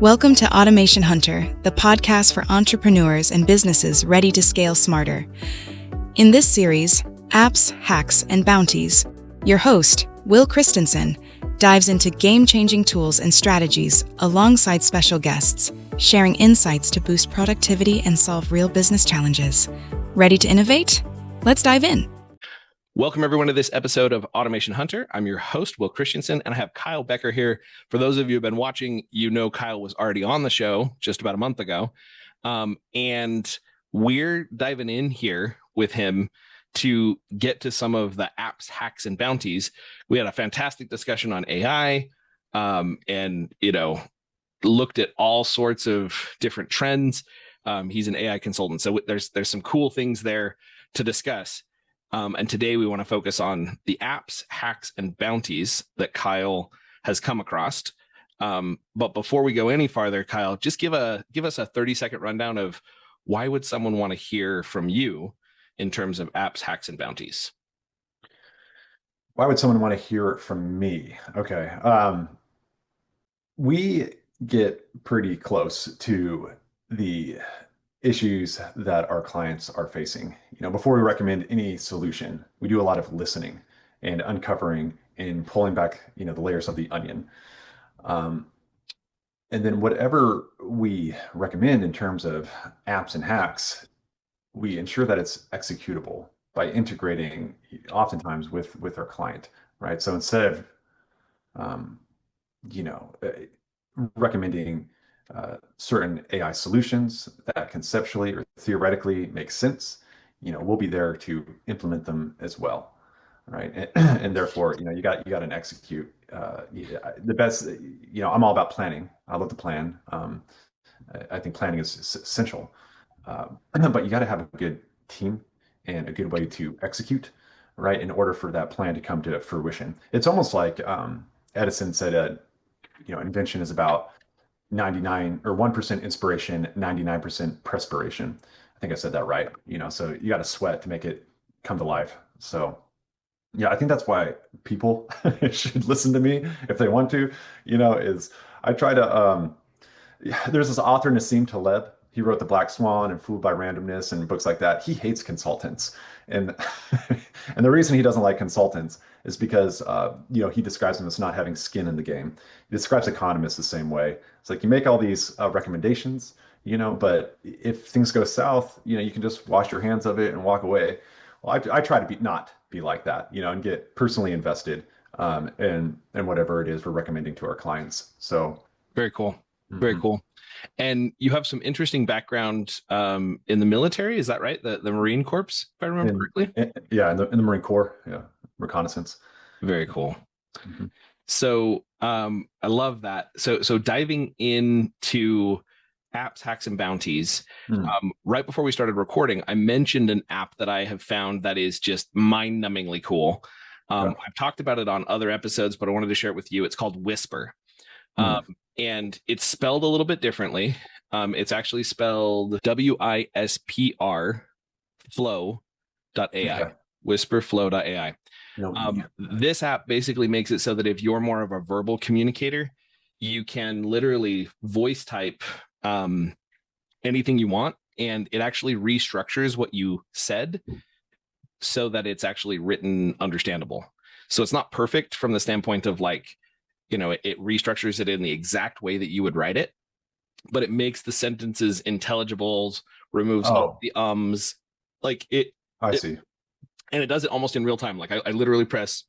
Welcome to Automation Hunter, the podcast for entrepreneurs and businesses ready to scale smarter. In this series, Apps, Hacks, and Bounties, your host, Will Christensen, dives into game-changing tools and strategies alongside special guests, sharing insights to boost productivity and solve real business challenges. Ready to innovate? Let's dive in. Welcome, everyone, to this episode of Automation Hunter. I'm your host, Will Christensen, and I have Kyle Becker here. For those of you who have been watching, you know Kyle was already on the show just about a month ago. And we're diving in here with him to get to some of the apps, hacks, and bounties. We had a fantastic discussion on AI and, looked at all sorts of different trends. He's an AI consultant, so there's some cool things there to discuss. And today we want to focus on the apps, hacks, and bounties that Kyle has come across. But before we go any farther, Kyle, just give us a 30-second rundown of why would someone want to hear from you in terms of apps, hacks, and bounties? Why would someone want to hear it from me? Okay. We get pretty close to the issues that our clients are facing. Before we recommend any solution, we do a lot of listening and uncovering and pulling back, the layers of the onion. And then whatever we recommend in terms of apps and hacks, we ensure that it's executable by integrating oftentimes with our client, right? So instead of, recommending certain AI solutions that conceptually or theoretically make sense, we'll be there to implement them as well, right? And therefore, you got to execute. The best, I'm all about planning. I love to plan. I think planning is essential, but you got to have a good team and a good way to execute, right? In order for that plan to come to fruition. It's almost like Edison said, invention is about 99 or 1% inspiration, 99% perspiration. I think I said that right. So you got to sweat to make it come to life. So yeah, I think that's why people should listen to me if they want to, is I try to, there's this author, Nassim Taleb. He wrote The Black Swan and Fooled by Randomness and books like that. He hates consultants. And and the reason he doesn't like consultants is because, he describes them as not having skin in the game. He describes economists the same way. It's like you make all these recommendations, but if things go south, you can just wash your hands of it and walk away. Well, I try to not be like that, and get personally invested in whatever it is we're recommending to our clients. So very cool. Very cool. And you have some interesting background in the military, is that right? The Marine Corps, if I remember correctly? Yeah, in the Marine Corps, yeah, reconnaissance. Very cool. Mm-hmm. So I love that. So diving into apps, hacks, and bounties, right before we started recording, I mentioned an app that I have found that is just mind-numbingly cool. I've talked about it on other episodes, but I wanted to share it with you. It's called Wispr. And it's spelled a little bit differently. It's actually spelled Wispr Flow.ai, okay. Wispr Flow.ai. This app basically makes it so that if you're more of a verbal communicator, you can literally voice type anything you want, and it actually restructures what you said so that it's actually written understandable. So it's not perfect from the standpoint of it restructures it in the exact way that you would write it, but it makes the sentences intelligible, removes all the ums. I see. And it does it almost in real time. I literally press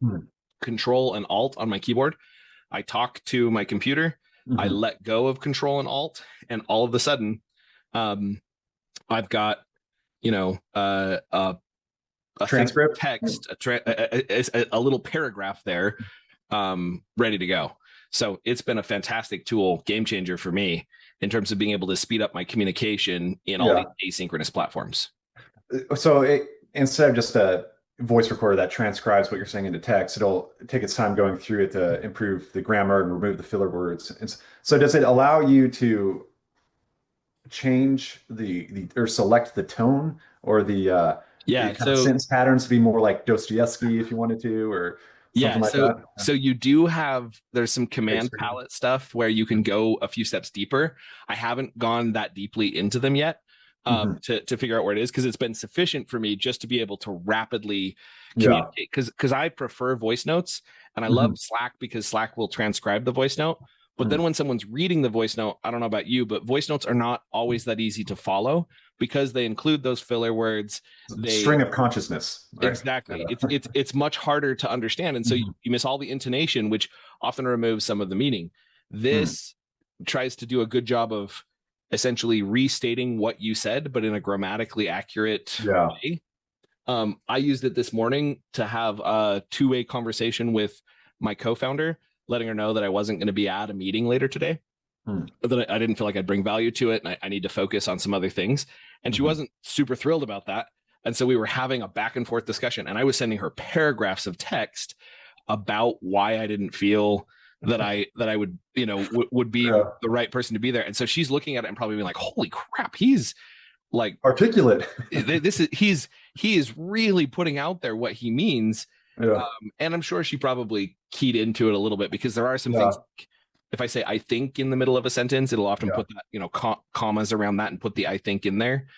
Control and Alt on my keyboard. I talk to my computer. I let go of Control and Alt, and all of a sudden, I've got, a transcript text, a little paragraph there, ready to go. So it's been a fantastic tool, game changer for me in terms of being able to speed up my communication in all these asynchronous platforms. So instead of just a voice recorder that transcribes what you're saying into text, it'll take its time going through it to improve the grammar and remove the filler words. And so does it allow you to change or select the tone or the sentence patterns to be more like Dostoevsky if you wanted to, or something like that. So you do have, there's some command palette stuff where you can go a few steps deeper. I haven't gone that deeply into them yet to figure out where it is, because it's been sufficient for me just to be able to rapidly communicate. Because I prefer voice notes, and I love Slack because Slack will transcribe the voice note. But then when someone's reading the voice note, I don't know about you, but voice notes are not always that easy to follow because they include those filler words. String of consciousness. Right? Exactly. It's much harder to understand. And so you miss all the intonation, which often removes some of the meaning. This tries to do a good job of essentially restating what you said, but in a grammatically accurate way. I used it this morning to have a two-way conversation with my co-founder, letting her know that I wasn't going to be at a meeting later today, that I didn't feel like I'd bring value to it, and I need to focus on some other things. And she wasn't super thrilled about that. And so we were having a back and forth discussion, and I was sending her paragraphs of text about why I didn't feel that I would, would be the right person to be there. And so she's looking at it and probably being like, holy crap, he's like articulate. He is really putting out there what he means. And I'm sure she probably keyed into it a little bit, because there are some things, like, if I say I think in the middle of a sentence, it'll often put that, commas around that and put the I think in there.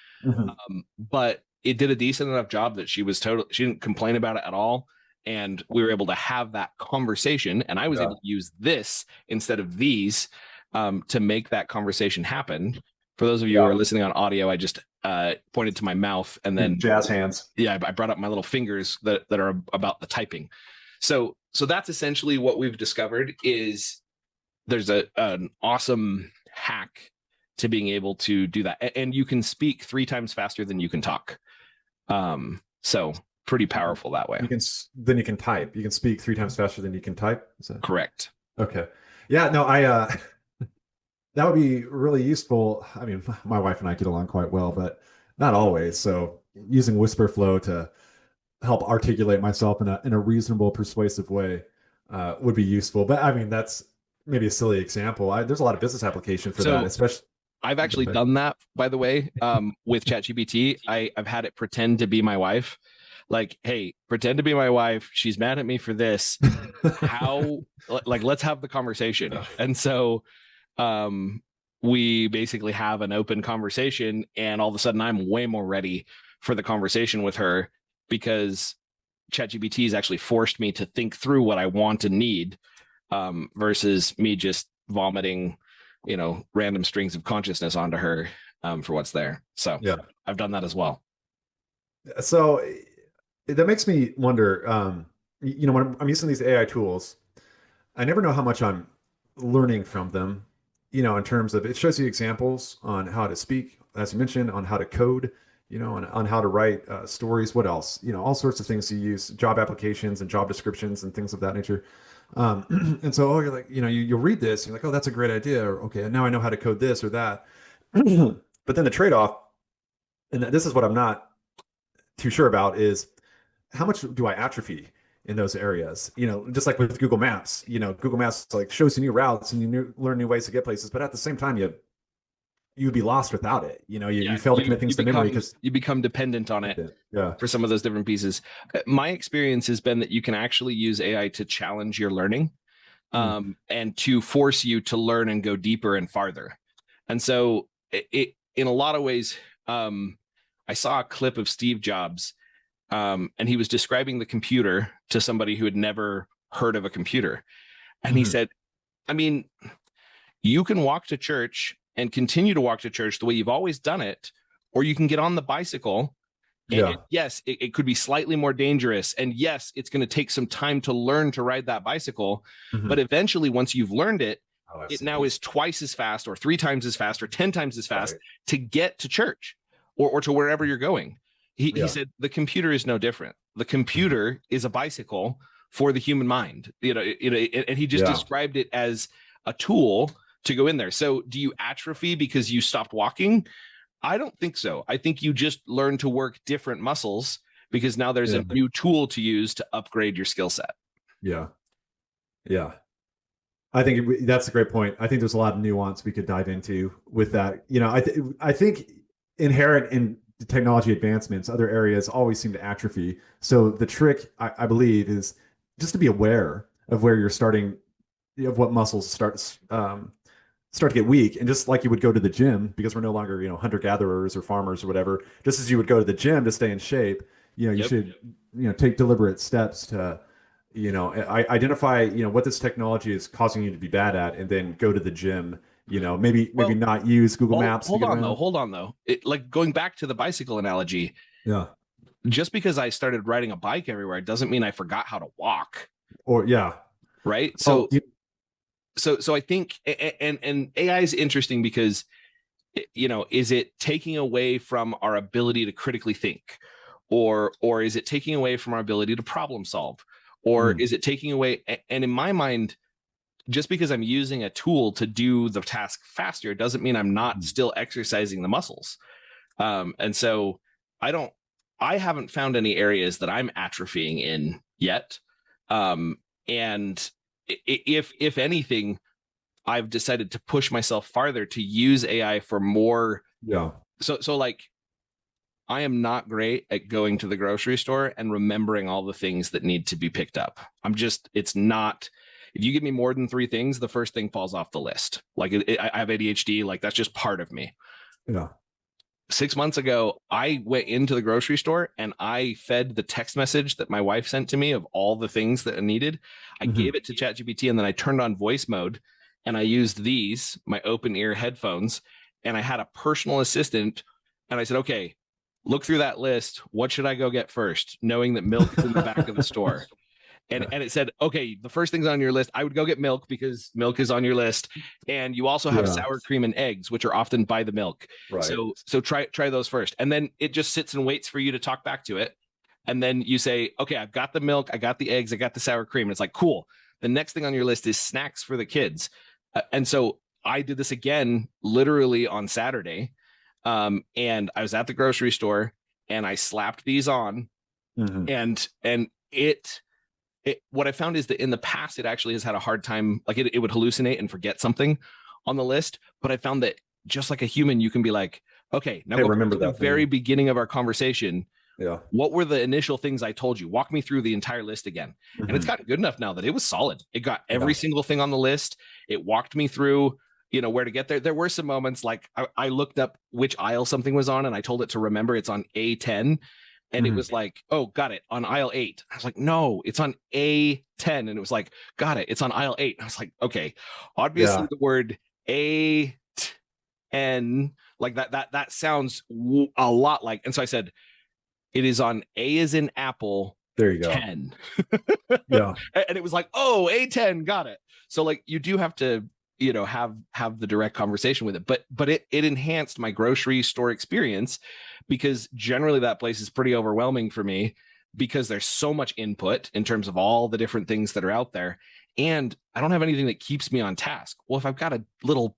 But it did a decent enough job that she didn't complain about it at all. And we were able to have that conversation, and I was able to use this instead of these to make that conversation happen. For those of you who are listening on audio, I just pointed to my mouth and then jazz hands. Yeah, I brought up my little fingers that are about the typing. So that's essentially what we've discovered is there's an awesome hack to being able to do that. And you can speak 3 times faster than you can talk. So pretty powerful that way. Then you can type. You can speak 3 times faster than you can type. Correct. Okay. Yeah, no, that would be really useful. I mean, my wife and I get along quite well, but not always. So using Wispr Flow to help articulate myself in a reasonable, persuasive way would be useful. But I mean, that's maybe a silly example. There's a lot of business application for that, especially. I've actually done that, by the way, with ChatGPT. I've had it pretend to be my wife. Like, hey, pretend to be my wife. She's mad at me for this. Let's have the conversation. And so we basically have an open conversation, and all of a sudden I'm way more ready for the conversation with her, because ChatGPT has actually forced me to think through what I want and need, versus me just vomiting, random strings of consciousness onto her for what's there. So I've done that as well. So that makes me wonder, when I'm using these AI tools, I never know how much I'm learning from them, in terms of, it shows you examples on how to speak, as you mentioned, on how to code, on how to write stories. What else? All sorts of things you use, job applications and job descriptions and things of that nature. And so, you're like, you'll read this, and you're like, oh, that's a great idea. Or, okay, now I know how to code this or that. But then the trade-off, and this is what I'm not too sure about, is how much do I atrophy in those areas? Just like with Google Maps, Google Maps like shows you new routes and you learn new ways to get places, but at the same time, you'd be lost without it. You fail to commit things to memory because you become dependent on it for some of those different pieces. My experience has been that you can actually use AI to challenge your learning, and to force you to learn and go deeper and farther. And so it in a lot of ways, I saw a clip of Steve Jobs, and he was describing the computer to somebody who had never heard of a computer. And he said, I mean, you can walk to church and continue to walk to church the way you've always done it, or you can get on the bicycle. And yes, it could be slightly more dangerous. And yes, it's going to take some time to learn to ride that bicycle. But eventually, once you've learned it, it now is twice as fast, or 3 times as fast, or 10 times as fast to get to church or to wherever you're going. He said, the computer is no different. The computer is a bicycle for the human mind, and he just described it as a tool to go in there. So do you atrophy because you stopped walking? I don't think so. I think you just learn to work different muscles because now there's a new tool to use to upgrade your skill set. Yeah. I think that's a great point. I think there's a lot of nuance we could dive into with that. I think inherent in the technology advancements, other areas always seem to atrophy. So the trick, I believe, is just to be aware of where you're starting, of what muscles start to get weak. And just like you would go to the gym, because we're no longer, hunter gatherers or farmers or whatever, just as you would go to the gym to stay in shape, you Yep. should, take deliberate steps to, identify, what this technology is causing you to be bad at, and then go to the gym, maybe Well, not use Google Maps to get around. Hold on though. Like going back to the bicycle analogy, Yeah. just because I started riding a bike everywhere doesn't mean I forgot how to walk. Or yeah. Right. Oh, So I think, and AI is interesting because, is it taking away from our ability to critically think, or is it taking away from our ability to problem solve, or is it taking away? And in my mind, just because I'm using a tool to do the task faster doesn't mean I'm not still exercising the muscles. And so I haven't found any areas that I'm atrophying in yet. And if anything, I've decided to push myself farther to use AI for more. Yeah. So like, I am not great at going to the grocery store and remembering all the things that need to be picked up. It's not, if you give me more than 3 things, the first thing falls off the list. Like I have ADHD, like that's just part of me. Yeah. 6 months ago, I went into the grocery store and I fed the text message that my wife sent to me of all the things that I needed. I gave it to ChatGPT, and then I turned on voice mode and I used my open ear headphones, and I had a personal assistant, and I said, okay, look through that list. What should I go get first? Knowing that milk is in the back of the store. And it said, okay, the first thing's on your list. I would go get milk because milk is on your list. And you also have sour cream and eggs, which are often by the milk. Right. So try those first. And then it just sits and waits for you to talk back to it. And then you say, okay, I've got the milk, I got the eggs, I got the sour cream. And it's like, cool. The next thing on your list is snacks for the kids. And so I did this again, literally on Saturday. And I was at the grocery store and I slapped these on, and what I found is that in the past, it actually has had a hard time, like it would hallucinate and forget something on the list. But I found that just like a human, you can be like, okay, now go remember the very beginning of our conversation. Yeah. What were the initial things I told you? Walk me through the entire list again. And it's gotten good enough now that it was solid. It got every single thing on the list. It walked me through, where to get there. There were some moments like I looked up which aisle something was on, and I told it to remember it's on A10. And it was like, oh, got it, on aisle 8. I was like, no, it's on A10. And it was like, got it, it's on aisle 8. I was like, okay, obviously the word A10, like that sounds a lot like. And so I said, it is on A as in apple. There you go. 10. Yeah. And it was like, oh, A10, got it. So like, you do have to, have the direct conversation with it, but it enhanced my grocery store experience, because generally that place is pretty overwhelming for me because there's so much input in terms of all the different things that are out there, and I don't have anything that keeps me on task. Well, if I've got a little,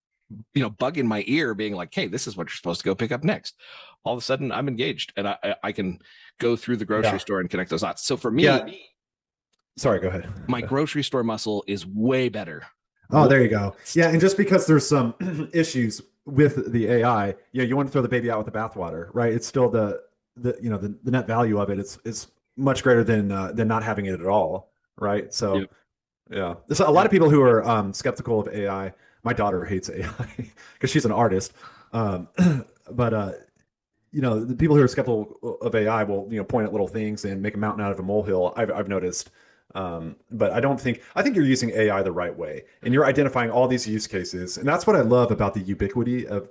bug in my ear being like, hey, this is what you're supposed to go pick up next, all of a sudden I'm engaged, and I can go through the grocery store and connect those dots. So for me, sorry, go ahead. My grocery store muscle is way better. Oh, there you go. Yeah, and just because there's some issues with the AI, you want to throw the baby out with the bathwater, right? It's still the net value of it. It's much greater than not having it at all, right? So, yeah, there's a lot of people who are skeptical of AI. My daughter hates AI because she's an artist, but the people who are skeptical of AI will point at little things and make a mountain out of a molehill. I've noticed. But I think you're using AI the right way, and you're identifying all these use cases. And that's what I love about the ubiquity of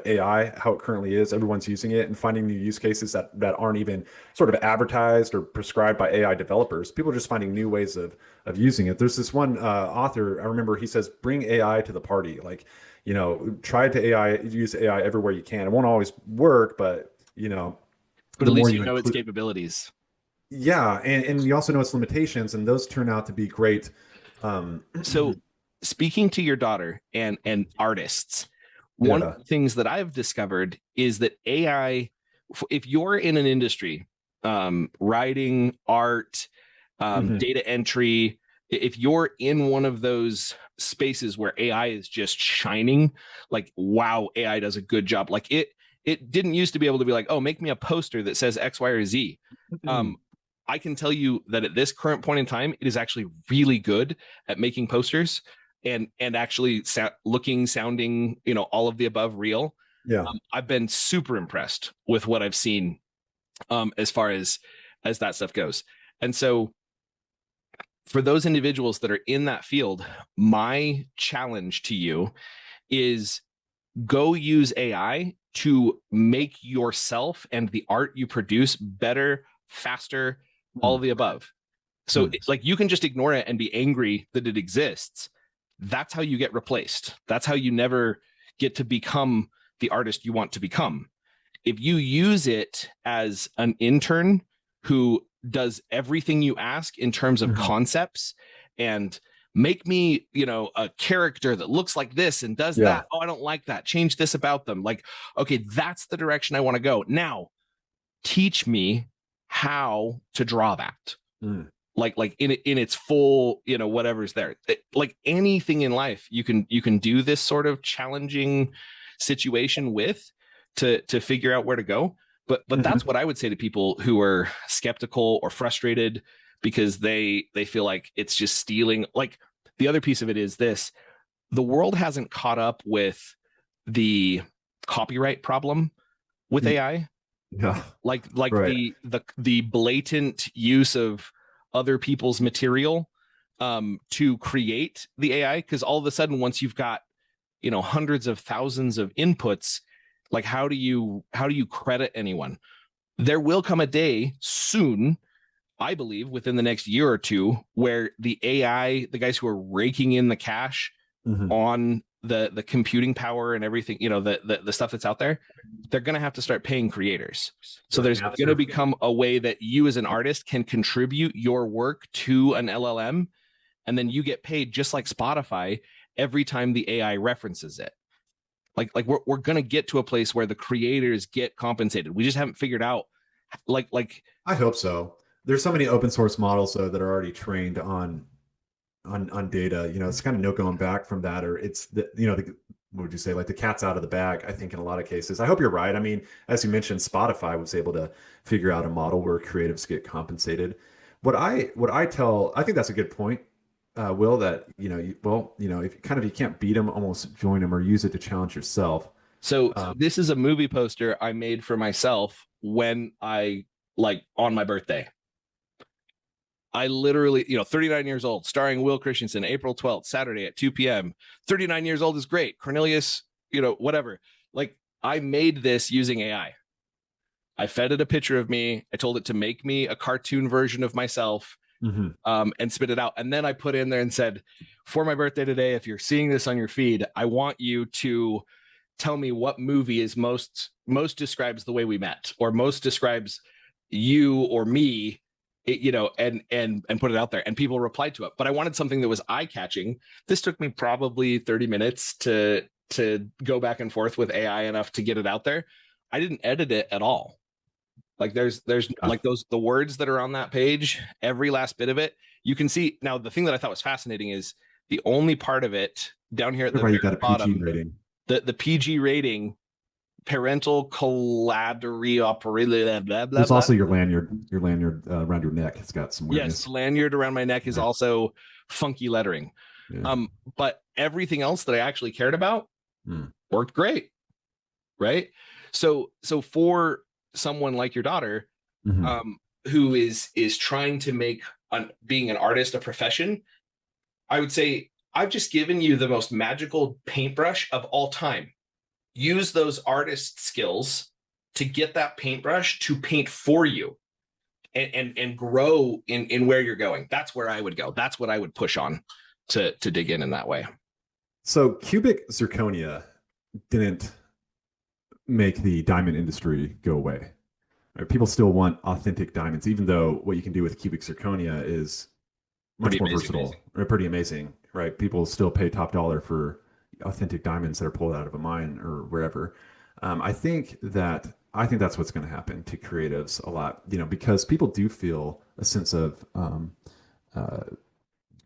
AI, how it currently is. Everyone's using it and finding new use cases that aren't even sort of advertised or prescribed by AI developers. People are just finding new ways of using it. There's this one author, I remember, he says, bring AI to the party. Like, try to use AI everywhere you can. It won't always work, but at least you know its capabilities. Yeah, and you also know its limitations, and those turn out to be great. So speaking to your daughter and artists, one of the things that I've discovered is that AI, if you're in an industry, writing, art, data entry, if you're in one of those spaces where AI is just shining, like, wow, AI does a good job. Like it didn't used to be able to be like, oh, make me a poster that says X, Y, or Z. I can tell you that at this current point in time, it is actually really good at making posters and actually looking, sounding, all of the above real. Yeah. I've been super impressed with what I've seen as far as that stuff goes. And so for those individuals that are in that field, my challenge to you is go use AI to make yourself and the art you produce better, faster, all of the above. So it's like you can just ignore it and be angry that it exists. That's how you get replaced. That's how you never get to become the artist you want to become. If you use it as an intern who does everything you ask in terms of concepts and make me, a character that looks like this and does that. Oh, I don't like that. Change this about them. Like, okay, that's the direction I want to go. Now, teach me how to draw that. Like in its full, whatever's there. Like anything in life, you can do this sort of challenging situation with to figure out where to go. But that's what I would say to people who are skeptical or frustrated because they feel like it's just stealing. Like the other piece of it is this: the world hasn't caught up with the copyright problem with AI. Yeah. Like right. the blatant use of other people's material to create the AI, because all of a sudden, once you've got hundreds of thousands of inputs, like how do you credit anyone? There will come a day soon, I believe within the next year or two, where the AI, the guys who are raking in the cash on the computing power and everything, the stuff that's out there, they're going to have to start paying creators. So there's going to become a way that you as an artist can contribute your work to an LLM, and then you get paid just like Spotify every time the AI references it. Like we're going to get to a place where the creators get compensated. We just haven't figured out like I hope so. There's so many open source models though that are already trained on data. It's kind of no going back from that, or it's what would you say, like the cat's out of the bag, I think, in a lot of cases. I hope you're right. I mean, as you mentioned, Spotify was able to figure out a model where creatives get compensated. I think that's a good point, Will, that if you can't beat them, almost join them or use it to challenge yourself. So this is a movie poster I made for myself when on my birthday. I literally, 39 years old, starring Will Christensen, April 12th, Saturday at 2 p.m. 39 years old is great. Cornelius, whatever. Like, I made this using AI. I fed it a picture of me. I told it to make me a cartoon version of myself and spit it out. And then I put in there and said, for my birthday today, if you're seeing this on your feed, I want you to tell me what movie is most describes the way we met, or most describes you or me, and put it out there. And people replied to it. But I wanted something that was eye-catching. This took me probably 30 minutes to go back and forth with AI enough to get it out there. I didn't edit it at all. Like there's like the words that are on that page, every last bit of it, you can see. Now, the thing that I thought was fascinating is the only part of it down here at the very bottom, PG rating. The PG rating, parental collateral, blah, blah, There's blah. also your lanyard around your neck. It's got some weirdness. Yes, the lanyard around my neck is also funky lettering. Yeah. But everything else that I actually cared about worked great, right? So for someone like your daughter, who is trying to make being an artist a profession, I would say I've just given you the most magical paintbrush of all time. Use those artist skills to get that paintbrush to paint for you and grow in where you're going. That's where I would go. That's what I would push on to dig in that way. So cubic zirconia didn't make the diamond industry go away. Right? People still want authentic diamonds, even though what you can do with cubic zirconia is much more versatile, or pretty amazing, right? People still pay top dollar for authentic diamonds that are pulled out of a mine or wherever. I think that's what's going to happen to creatives a lot, because people do feel a sense of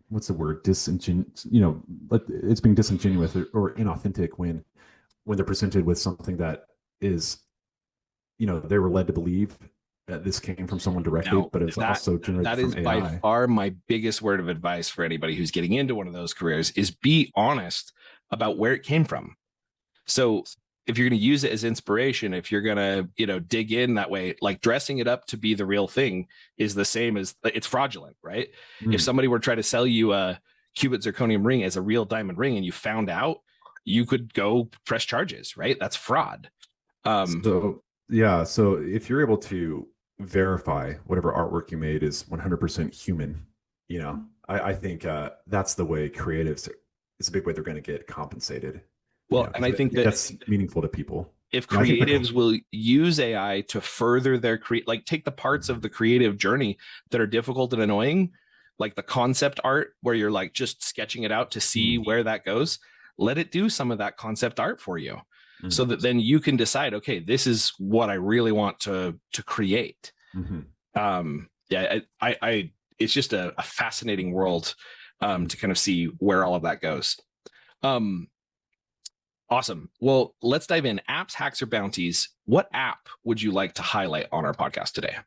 what's the word, it's being disingenuous or inauthentic when they're presented with something that is, they were led to believe this came from someone directly, Now, but it's also generated that from is AI. by far my biggest word of advice for anybody who's getting into one of those careers is be honest about where it came from. So if you're going to use it as inspiration, if you're going to, dig in that way, like dressing it up to be the real thing is the same as it's fraudulent, right? If somebody were trying to sell you a cubit zirconium ring as a real diamond ring and you found out, you could go press charges, right? That's fraud. So if you're able to verify whatever artwork you made is 100% human, I think that's the way creatives, it's a big way they're going to get compensated. Well, and I think that's meaningful to people. If creatives will use AI to further their take the parts of the creative journey that are difficult and annoying, like the concept art where you're like just sketching it out to see where that goes, let it do some of that concept art for you. So that then you can decide, okay, this is what I really want to create. It's just a fascinating world to kind of see where all of that goes. Awesome. Well, let's dive in. Apps, hacks, or bounties. What app would you like to highlight on our podcast today?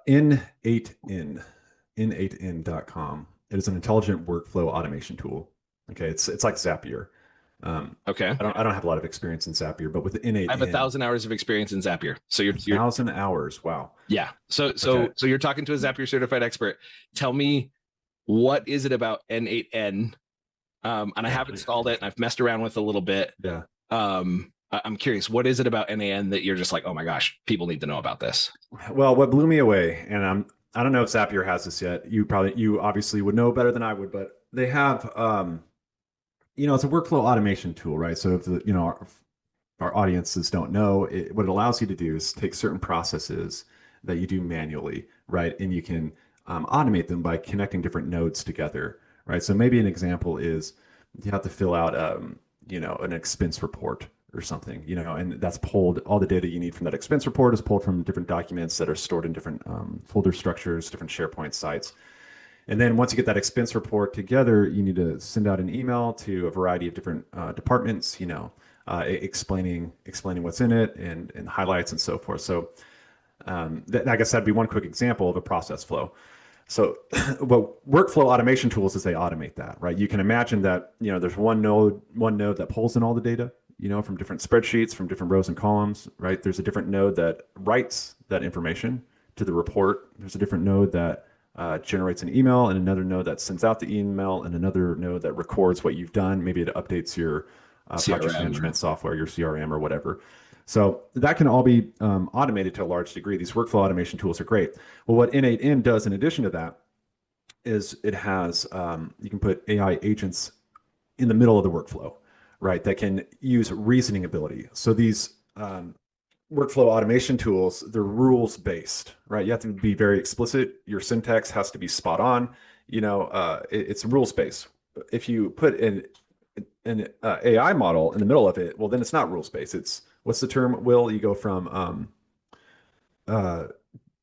N8n.com. It is an intelligent workflow automation tool. Okay, it's like Zapier. Okay. I don't have a lot of experience in Zapier, but with N8n, I have 1,000 hours of experience in Zapier. So you're 1,000 hours. Wow. Yeah. So you're talking to a Zapier certified expert. Tell me, what is it about N8n? And I have installed it and I've messed around with it a little bit. Yeah. I'm curious, what is it about N8n that you're just like, oh my gosh, people need to know about this? Well, what blew me away, and I don't know if Zapier has this yet. You obviously would know better than I would, but they have, it's a workflow automation tool, right? So if our audiences don't know, what it allows you to do is take certain processes that you do manually, right? And you can automate them by connecting different nodes together, right? So maybe an example is you have to fill out, an expense report or something, and that's pulled, all the data you need from that expense report is pulled from different documents that are stored in different folder structures, different SharePoint sites. And then once you get that expense report together, you need to send out an email to a variety of different departments, explaining what's in it and highlights and so forth. So I guess that'd be one quick example of a process flow. So what workflow automation tools is they automate that, right? You can imagine that, there's one node that pulls in all the data, from different spreadsheets, from different rows and columns, right? There's a different node that writes that information to the report. There's a different node that generates an email, and another node that sends out the email, and another node that records what you've done. Maybe it updates your project management software, your CRM or whatever. So that can all be automated to a large degree. These workflow automation tools are great. Well, what N8n does in addition to that is it has, you can put AI agents in the middle of the workflow, right? That can use reasoning ability. So these workflow automation tools, they're rules-based, right? You have to be very explicit. Your syntax has to be spot on. It's rules-based. If you put an AI model in the middle of it, well, then it's not rules-based. It's, what's the term, Will? You go from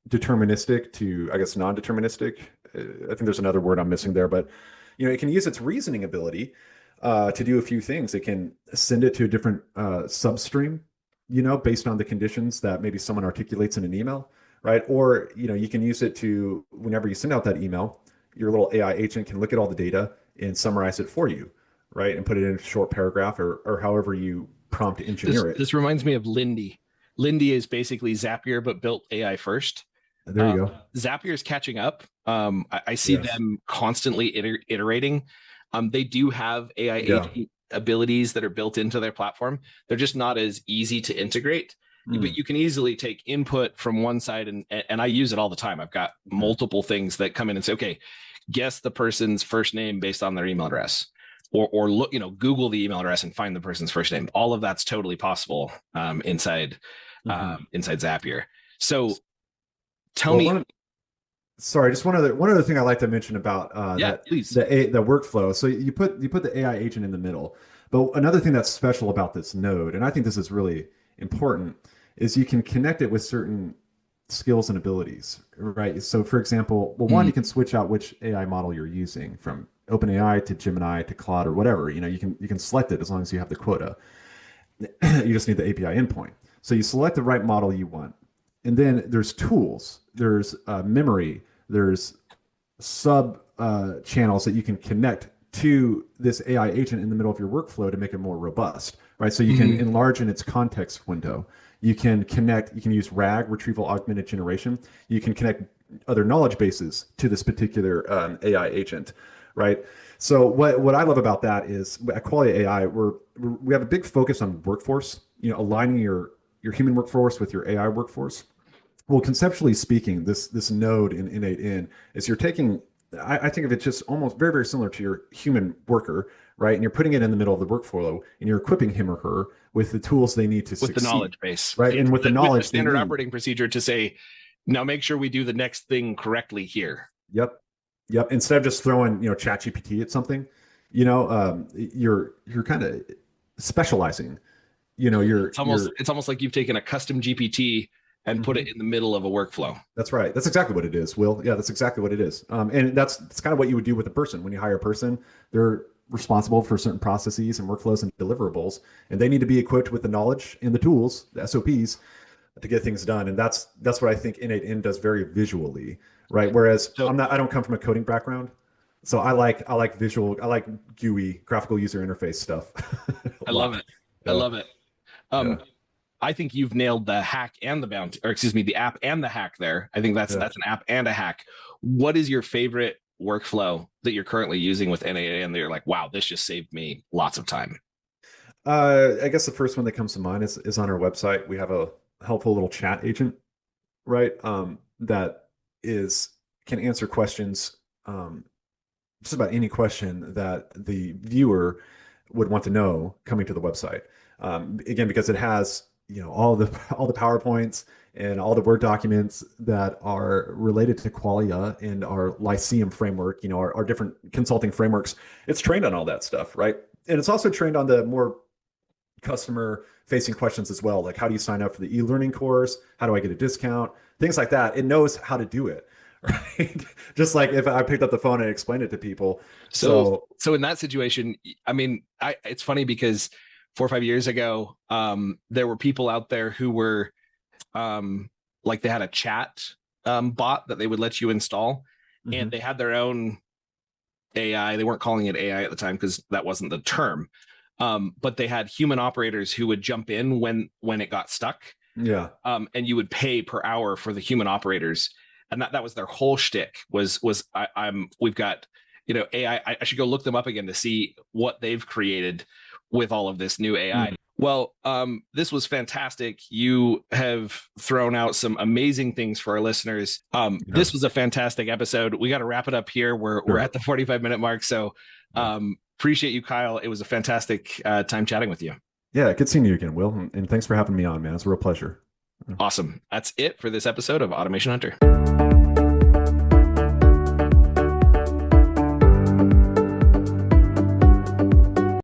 deterministic to, I guess, non-deterministic. I think there's another word I'm missing there, but it can use its reasoning ability to do a few things. It can send it to a different substream, based on the conditions that maybe someone articulates in an email, right? Or, you can use it to, whenever you send out that email, your little AI agent can look at all the data and summarize it for you, right? And put it in a short paragraph or however you prompt engineer it. This reminds me of Lindy. Lindy is basically Zapier, but built AI first. There you go. Zapier is catching up. I see them constantly iterating. They do have AI agent abilities that are built into their platform. They're just not as easy to integrate, but you can easily take input from one side and I use it all the time. I've got multiple things that come in and say, okay, guess the person's first name based on their email address. Or look, Google the email address and find the person's first name. All of that's totally possible inside Zapier. So tell me. Just one other thing I'd like to mention about please. the workflow. So you put the AI agent in the middle. But another thing that's special about this node, and I think this is really important, is you can connect it with certain skills and abilities, right? So for example, one, you can switch out which AI model you're using from OpenAI to Gemini to Claude or whatever. You can select it as long as you have the quota. You just need the API endpoint. So you select the right model you want. And then there's tools, there's memory, there's sub channels that you can connect to this AI agent in the middle of your workflow to make it more robust, right? So you can enlarge in its context window. You can connect, you can use RAG, retrieval augmented generation. You can connect other knowledge bases to this particular AI agent, right? So what I love about that is at Quality AI, we have a big focus on workforce, aligning your human workforce with your AI workforce. Well, conceptually speaking, this node in N8N is you're taking, I think of it just almost very, very similar to your human worker, right? And you're putting it in the middle of the workflow and you're equipping him or her with the tools they need to succeed. With the knowledge base. Right. And with the knowledge, with the standard operating procedure to say, now make sure we do the next thing correctly here. Yep. Instead of just throwing, ChatGPT at something, you're kind of specializing. It's almost like you've taken a custom GPT and put it in the middle of a workflow. That's right. That's exactly what it is, Will. Yeah, that's exactly what it is. And that's kind of what you would do with a person. When you hire a person, they're responsible for certain processes and workflows and deliverables, and they need to be equipped with the knowledge and the tools, the SOPs, to get things done. And that's what I think N8N does very visually, right? Whereas I don't come from a coding background. So I like visual, I like GUI, graphical user interface stuff. I love it. I love it. I think you've nailed the hack and the bounty, or excuse me, the app and the hack there. I think that's an app and a hack. What is your favorite workflow that you're currently using with N8N that you're like, wow, this just saved me lots of time? I guess the first one that comes to mind is on our website. We have a helpful little chat agent, right? That can answer questions, just about any question that the viewer would want to know coming to the website. Again, because it has all the PowerPoints and all the Word documents that are related to Qualia and our Lyceum framework, our different consulting frameworks. It's trained on all that stuff, right? And it's also trained on the more customer facing questions as well. Like, how do you sign up for the e-learning course? How do I get a discount? Things like that. It knows how to do it, right? Just like if I picked up the phone and explained it to people. So in that situation, I mean, it's funny because 4 or 5 years ago, there were people out there who were like they had a chat bot that they would let you install, and they had their own AI. They weren't calling it AI at the time because that wasn't the term. But they had human operators who would jump in when it got stuck. Yeah. And you would pay per hour for the human operators. And that was their whole shtick we've got, AI. I should go look them up again to see what they've created with all of this new AI. Well, this was fantastic. You have thrown out some amazing things for our listeners. This was a fantastic episode. We got to wrap it up here. We're at the 45-minute mark. So appreciate you, Kyle. It was a fantastic time chatting with you. Yeah, good seeing you again, Will. And thanks for having me on, man. It's a real pleasure. Awesome. That's it for this episode of Automation Hunter.